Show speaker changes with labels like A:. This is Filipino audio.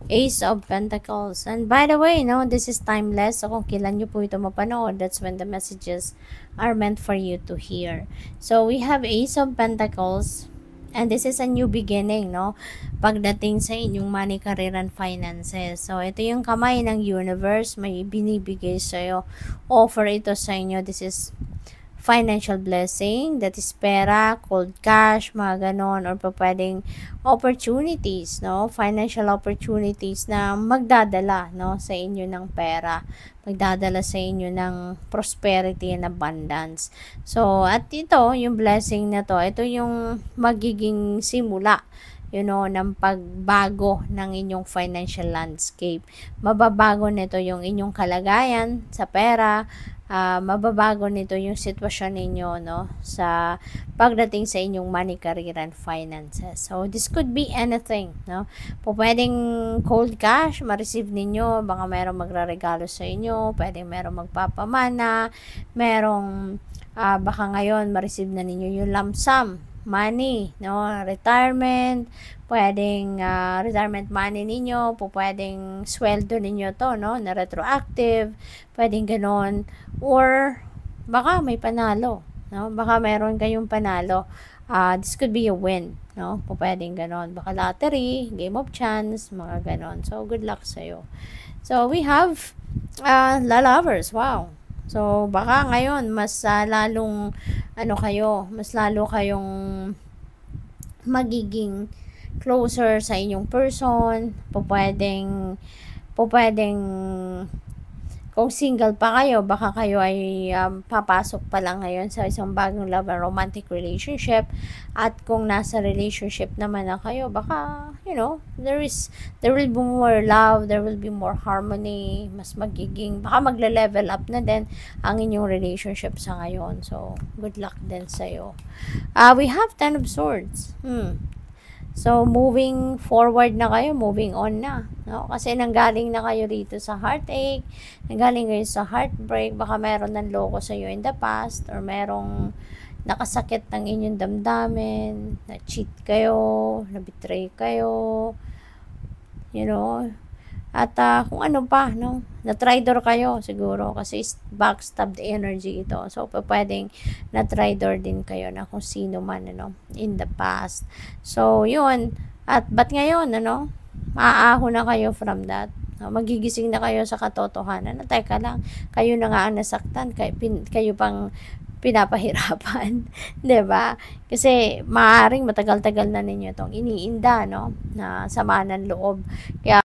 A: Ace of Pentacles. And by the way, no, this is timeless. So, kung kailan nyo po ito mapanood, that's when the messages are meant for you to hear. So, we have Ace of Pentacles. And this is a new beginning, no? Pagdating sa inyong money, career, and finances. So, ito yung kamay ng universe. May binibigay sa'yo. Offer ito sa inyo. This is financial blessing, that is pera, cold cash, mga ganon, or pwedeng opportunities, no? Financial opportunities na magdadala, no, sa inyo ng pera, magdadala sa inyo ng prosperity and abundance. So, at ito, yung blessing na to, ito yung magiging simula, ng pagbago ng inyong financial landscape. Mababago nito yung inyong kalagayan sa pera, mababago nito yung sitwasyon ninyo, no, sa pagdating sa inyong money, career, and finances. So, this could be anything, no? Pwedeng cold cash, ma-receive ninyo, baka merong magraregalo sa inyo, pwedeng merong magpapamana, merong, baka ngayon, ma-receive na ninyo yung lump sum money, no, retirement, pwedeng retirement money ninyo, pwedeng sweldo ninyo to, no, na retroactive, pwedeng ganon, or baka may panalo, no, baka meron kayong panalo, this could be a win, no, pwedeng ganon, baka lottery, game of chance, mga ganon. So, good luck sa'yo. So, we have lovers, wow. So, baka ngayon, mas lalong, mas lalo kayong magiging closer sa inyong person. Pwedeng, kung single pa kayo, baka kayo ay papasok pa lang ngayon sa isang bagong love and romantic relationship. At kung nasa relationship naman na kayo, baka, there will be more love, there will be more harmony, mas magiging, baka magle-level up na din ang inyong relationship sa ngayon. So, good luck din sa'yo. We have 10 of Swords. So, moving forward na kayo, moving on na, no? Kasi nanggaling na kayo rito sa heartache, nanggaling kayo sa heartbreak, baka meron ng loko sa iyo in the past, or merong nakasakit ng inyong damdamin, na-cheat kayo, na-betray kayo, at kung ano pa, no? Na-traitor kayo siguro kasi backstabbed energy ito. So, pwedeng na-traitor din kayo na kung sino man, in the past. So, yun. At ba't ngayon, maaahon na kayo from that. Magigising na kayo sa katotohanan. Teka lang, kayo na nga ang nasaktan, kayo pang pinapahirapan, 'di ba? Kasi maaaring matagal-tagal na ninyo 'tong iniinda, no, na sama ng loob. Kaya